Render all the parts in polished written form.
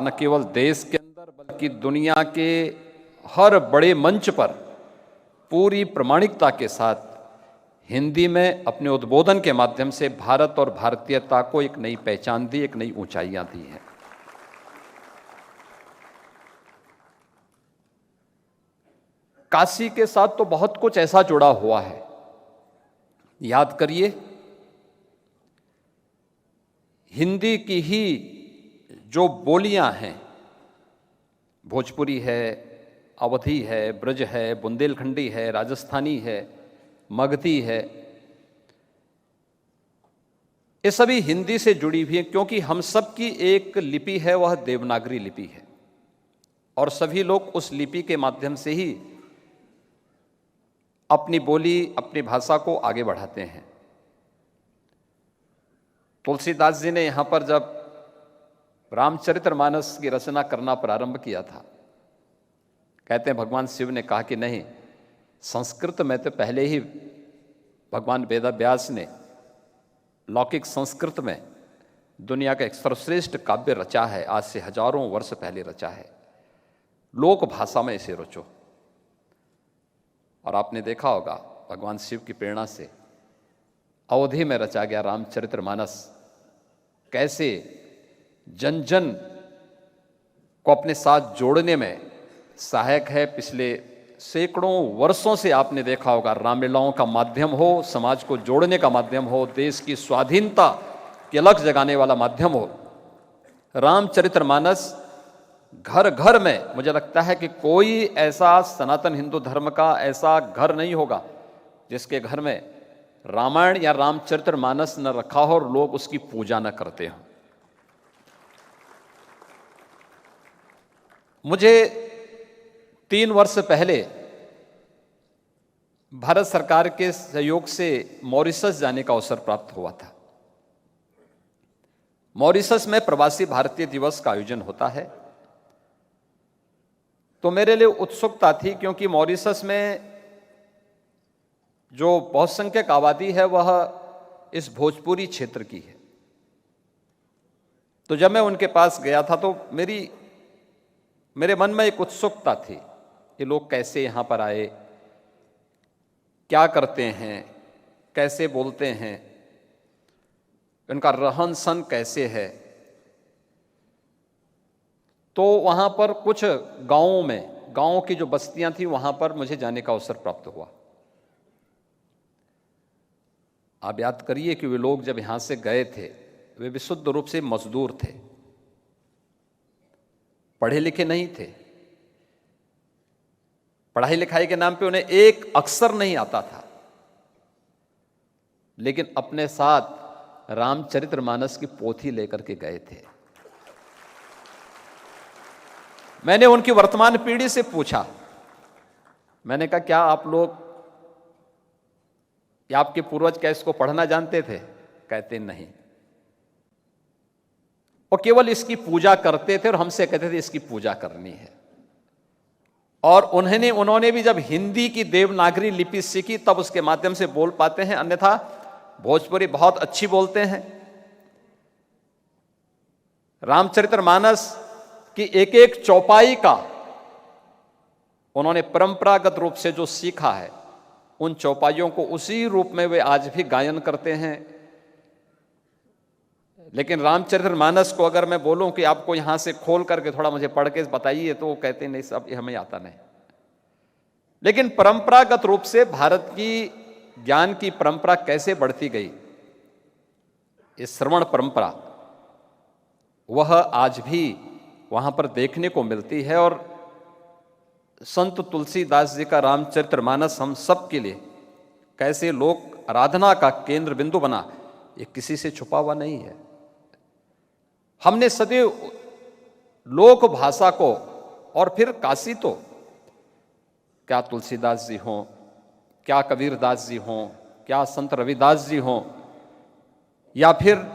न केवल देश के अंदर बल्कि दुनिया के हर बड़े मंच पर पूरी प्रामाणिकता के साथ हिंदी में अपने उद्बोधन के माध्यम से भारत और भारतीयता को एक नई पहचान दी, एक नई ऊंचाइयां दी हैं। काशी के साथ तो बहुत कुछ ऐसा जुड़ा हुआ है। याद करिए, हिंदी की ही जो बोलियां हैं, भोजपुरी है, अवधी है, ब्रज है, बुंदेलखंडी है, राजस्थानी है, मगधी है, ये सभी हिंदी से जुड़ी हुई हैं, क्योंकि हम सब की एक लिपि है, वह देवनागरी लिपि है, और सभी लोग उस लिपि के माध्यम से ही अपनी बोली, अपनी भाषा को आगे बढ़ाते हैं। तुलसीदास जी ने यहां पर जब रामचरितमानस की रचना करना प्रारंभ किया था, कहते हैं भगवान शिव ने कहा कि नहीं, संस्कृत में तो पहले ही भगवान वेदव्यास ने लौकिक संस्कृत में दुनिया का एक सर्वश्रेष्ठ काव्य रचा है, आज से हजारों वर्ष पहले रचा है, लोक भाषा में इसे रचो। और आपने देखा होगा भगवान शिव की प्रेरणा से अवधि में रचा गया रामचरितमानस कैसे जन जन को अपने साथ जोड़ने में सहायक है। पिछले सैकड़ों वर्षों से आपने देखा होगा, रामलीलाओं का माध्यम हो, समाज को जोड़ने का माध्यम हो, देश की स्वाधीनता की अलख जगाने वाला माध्यम हो, रामचरितमानस घर घर में, मुझे लगता है कि कोई ऐसा सनातन हिंदू धर्म का ऐसा घर नहीं होगा जिसके घर में रामायण या रामचरितमानस न रखा हो और लोग उसकी पूजा न करते हों। मुझे 3 वर्ष पहले भारत सरकार के सहयोग से मॉरिशस जाने का अवसर प्राप्त हुआ था। मॉरिशस में प्रवासी भारतीय दिवस का आयोजन होता है, तो मेरे लिए उत्सुकता थी, क्योंकि मॉरिशस में जो बहुसंख्यक आबादी है वह इस भोजपुरी क्षेत्र की है। तो जब मैं उनके पास गया था तो मेरे मन में एक उत्सुकता थी, ये लोग कैसे यहां पर आए, क्या करते हैं, कैसे बोलते हैं, उनका रहन सहन कैसे है। तो वहां पर कुछ गांवों की जो बस्तियां थी, वहां पर मुझे जाने का अवसर प्राप्त हुआ। आप याद करिए कि वे लोग जब यहां से गए थे, वे विशुद्ध रूप से मजदूर थे, पढ़े लिखे नहीं थे। पढ़ाई लिखाई के नाम पे उन्हें एक अक्षर नहीं आता था, लेकिन अपने साथ रामचरितमानस की पोथी लेकर के गए थे। मैंने उनकी वर्तमान पीढ़ी से पूछा, मैंने कहा क्या आप लोग या आपके पूर्वज क्या इसको पढ़ना जानते थे? कहते नहीं, वो केवल इसकी पूजा करते थे और हमसे कहते थे इसकी पूजा करनी है। और उन्होंने भी जब हिंदी की देवनागरी लिपि सीखी तब उसके माध्यम से बोल पाते हैं, अन्यथा भोजपुरी बहुत अच्छी बोलते हैं। रामचरितमानस कि एक एक चौपाई का उन्होंने परंपरागत रूप से जो सीखा है, उन चौपाइयों को उसी रूप में वे आज भी गायन करते हैं। लेकिन रामचरितमानस को अगर मैं बोलूं कि आपको यहां से खोल करके थोड़ा मुझे पढ़ के बताइए, तो वो कहते नहीं, सब हमें आता नहीं। लेकिन परंपरागत रूप से भारत की ज्ञान की परंपरा कैसे बढ़ती गई, इस श्रवण परंपरा, वह आज भी वहां पर देखने को मिलती है। और संत तुलसीदास जी का रामचरितमानस हम सब के लिए कैसे लोक आराधना का केंद्र बिंदु बना, ये किसी से छुपा हुआ नहीं है। हमने सदैव लोक भाषा को, और फिर काशी तो क्या तुलसीदास जी हों, क्या कबीरदास जी हों, क्या संत रविदास जी हों, या फिर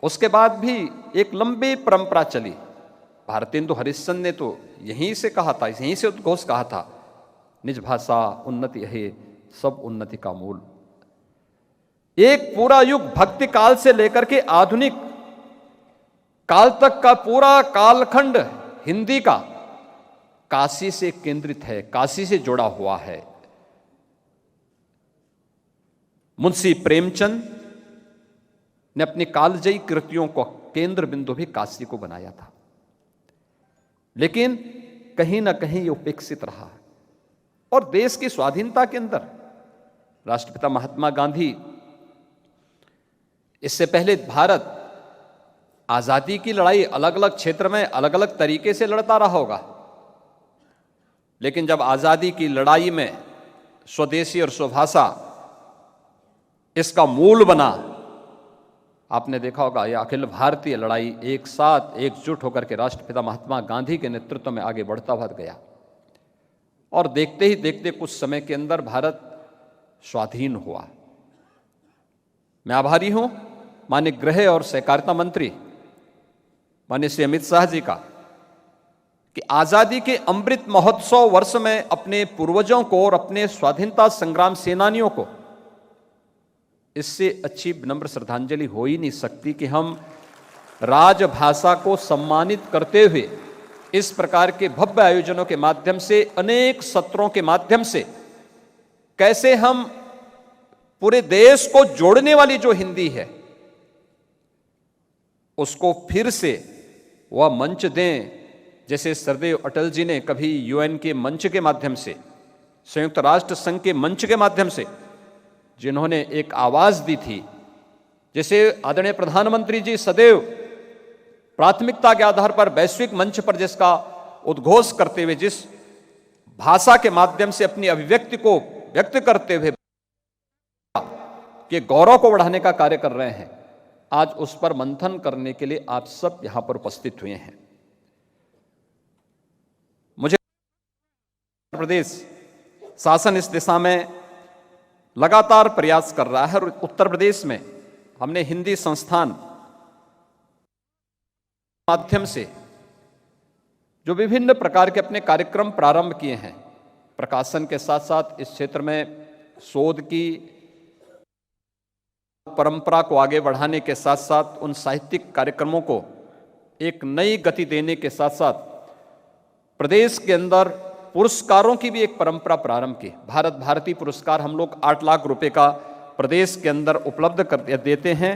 उसके बाद भी एक लंबी परंपरा चली। भारतेंदु हरिश्चंद्र ने तो यहीं से कहा था, यहीं से उद्घोष कहा था, निज भाषा उन्नति है सब उन्नति का मूल। एक पूरा युग भक्ति काल से लेकर के आधुनिक काल तक का पूरा कालखंड हिंदी का काशी से केंद्रित है, काशी से जुड़ा हुआ है। मुंशी प्रेमचंद ने अपनी कालजयी कृतियों को केंद्र बिंदु भी काशी को बनाया था, लेकिन कहीं ना कहीं ये उपेक्षित रहा। और देश की स्वाधीनता के अंदर राष्ट्रपिता महात्मा गांधी, इससे पहले भारत आजादी की लड़ाई अलग अलग क्षेत्र में अलग अलग तरीके से लड़ता रहा होगा, लेकिन जब आजादी की लड़ाई में स्वदेशी और स्वभाषा इसका मूल बना, आपने देखा होगा यह अखिल भारतीय लड़ाई एक साथ एकजुट होकर के राष्ट्रपिता महात्मा गांधी के नेतृत्व में आगे बढ़ता हुआ गया। और देखते ही देखते कुछ समय के अंदर भारत स्वाधीन हुआ। मैं आभारी हूं माननीय गृह और सहकारिता मंत्री माननीय श्री अमित शाह जी का कि आजादी के अमृत महोत्सव वर्ष में अपने पूर्वजों को और अपने स्वाधीनता संग्राम सेनानियों को, इससे अच्छी विनम्र श्रद्धांजलि हो ही नहीं सकती कि हम राजभाषा को सम्मानित करते हुए इस प्रकार के भव्य आयोजनों के माध्यम से, अनेक सत्रों के माध्यम से कैसे हम पूरे देश को जोड़ने वाली जो हिंदी है उसको फिर से वह मंच दें, जैसे सरदेव अटल जी ने कभी यूएन के मंच के माध्यम से, संयुक्त राष्ट्र संघ के मंच के माध्यम से जिन्होंने एक आवाज दी थी, जैसे आदरणीय प्रधानमंत्री जी सदैव प्राथमिकता के आधार पर वैश्विक मंच पर जिसका उद्घोष करते हुए, जिस भाषा के माध्यम से अपनी अभिव्यक्ति को व्यक्त करते हुए के गौरव को बढ़ाने का कार्य कर रहे हैं, आज उस पर मंथन करने के लिए आप सब यहां पर उपस्थित हुए हैं। मुझे उत्तर प्रदेश शासन इस दिशा में लगातार प्रयास कर रहा है और उत्तर प्रदेश में हमने हिंदी संस्थान माध्यम से जो विभिन्न प्रकार के अपने कार्यक्रम प्रारंभ किए हैं, प्रकाशन के साथ साथ इस क्षेत्र में शोध की परंपरा को आगे बढ़ाने के साथ साथ उन साहित्यिक कार्यक्रमों को एक नई गति देने के साथ साथ प्रदेश के अंदर पुरस्कारों की भी एक परंपरा प्रारंभ की। भारत भारती पुरस्कार हम लोग 8 लाख रुपए का प्रदेश के अंदर उपलब्ध कर देते हैं।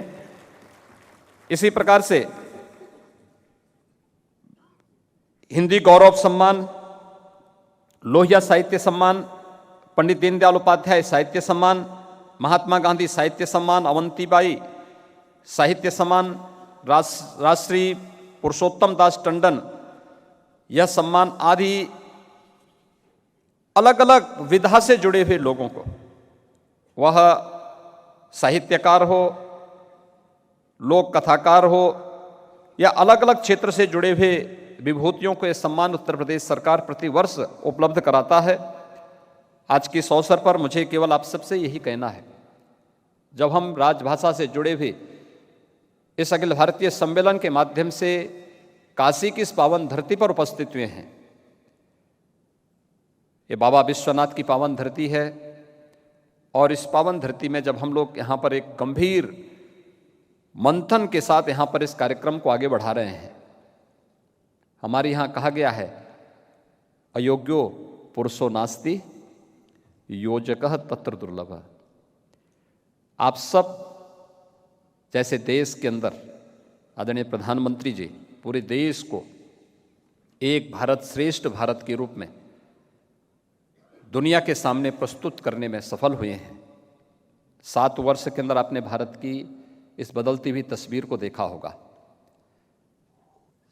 इसी प्रकार से हिंदी गौरव सम्मान, लोहिया साहित्य सम्मान, पंडित दीनदयाल उपाध्याय साहित्य सम्मान, महात्मा गांधी साहित्य सम्मान, अवंतीबाई साहित्य सम्मान, राजश्री पुरुषोत्तम दास टंडन यह सम्मान आदि अलग अलग विधा से जुड़े हुए लोगों को, वह साहित्यकार हो, लोक कथाकार हो या अलग अलग क्षेत्र से जुड़े हुए विभूतियों को यह सम्मान उत्तर प्रदेश सरकार प्रतिवर्ष उपलब्ध कराता है। आज के इस अवसर पर मुझे केवल आप सबसे यही कहना है, जब हम राजभाषा से जुड़े हुए इस अखिल भारतीय सम्मेलन के माध्यम से काशी की इस पावन धरती पर उपस्थित हुए हैं, ये बाबा विश्वनाथ की पावन धरती है और इस पावन धरती में जब हम लोग यहाँ पर एक गंभीर मंथन के साथ यहाँ पर इस कार्यक्रम को आगे बढ़ा रहे हैं, हमारे यहाँ कहा गया है अयोग्यो पुरुषो नास्ति योजकः तत्र दुर्लभ। आप सब जैसे देश के अंदर आदरणीय प्रधानमंत्री जी पूरे देश को एक भारत श्रेष्ठ भारत के रूप में दुनिया के सामने प्रस्तुत करने में सफल हुए हैं। 7 वर्ष के अंदर आपने भारत की इस बदलती हुई तस्वीर को देखा होगा।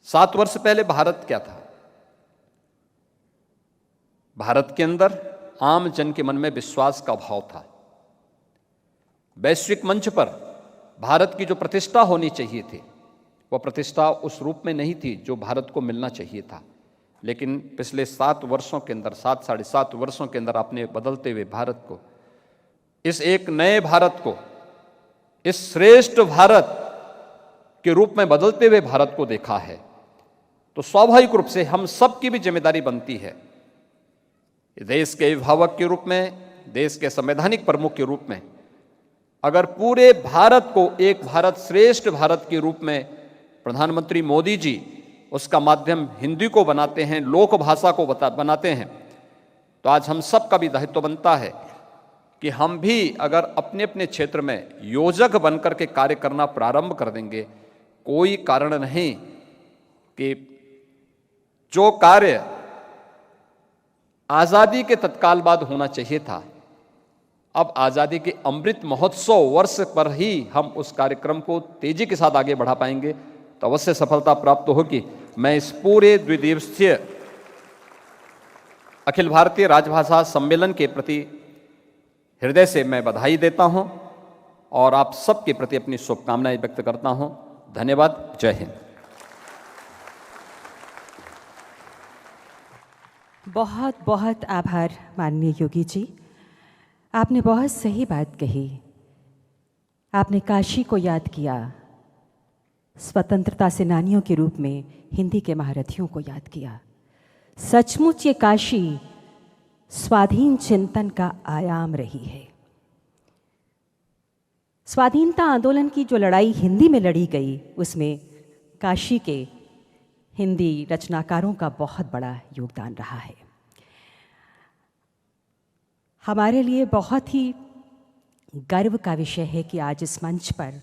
7 वर्ष पहले भारत क्या था? भारत के अंदर आम जन के मन में विश्वास का अभाव था। वैश्विक मंच पर भारत की जो प्रतिष्ठा होनी चाहिए थी वह प्रतिष्ठा उस रूप में नहीं थी जो भारत को मिलना चाहिए था। लेकिन पिछले 7 वर्षों के अंदर, 7-7.5 वर्षों के अंदर आपने बदलते हुए भारत को, इस एक नए भारत को, इस श्रेष्ठ भारत के रूप में बदलते हुए भारत को देखा है। तो स्वाभाविक रूप से हम सब की भी जिम्मेदारी बनती है, देश के अभिभावक के रूप में, देश के संवैधानिक प्रमुख के रूप में, अगर पूरे भारत को एक भारत श्रेष्ठ भारत के रूप में प्रधानमंत्री मोदी जी उसका माध्यम हिंदी को बनाते हैं, लोक भाषा को बनाते हैं, तो आज हम सब का भी दायित्व बनता है कि हम भी अगर अपने अपने क्षेत्र में योजक बनकर के कार्य करना प्रारंभ कर देंगे, कोई कारण नहीं कि जो कार्य आज़ादी के तत्काल बाद होना चाहिए था, अब आज़ादी के अमृत महोत्सव वर्ष पर ही हम उस कार्यक्रम को तेजी के साथ आगे बढ़ा पाएंगे, तो अवश्य सफलता प्राप्त होगी। मैं इस पूरे द्विदिवसीय अखिल भारतीय राजभाषा सम्मेलन के प्रति हृदय से मैं बधाई देता हूं और आप सबके प्रति अपनी शुभकामनाएं व्यक्त करता हूं। धन्यवाद। जय हिंद। बहुत बहुत आभार माननीय योगी जी, आपने बहुत सही बात कही। आपने काशी को याद किया, स्वतंत्रता सेनानियों के रूप में हिंदी के महारथियों को याद किया। सचमुच ये काशी स्वाधीन चिंतन का आयाम रही है। स्वाधीनता आंदोलन की जो लड़ाई हिंदी में लड़ी गई, उसमें काशी के हिंदी रचनाकारों का बहुत बड़ा योगदान रहा है। हमारे लिए बहुत ही गर्व का विषय है कि आज इस मंच पर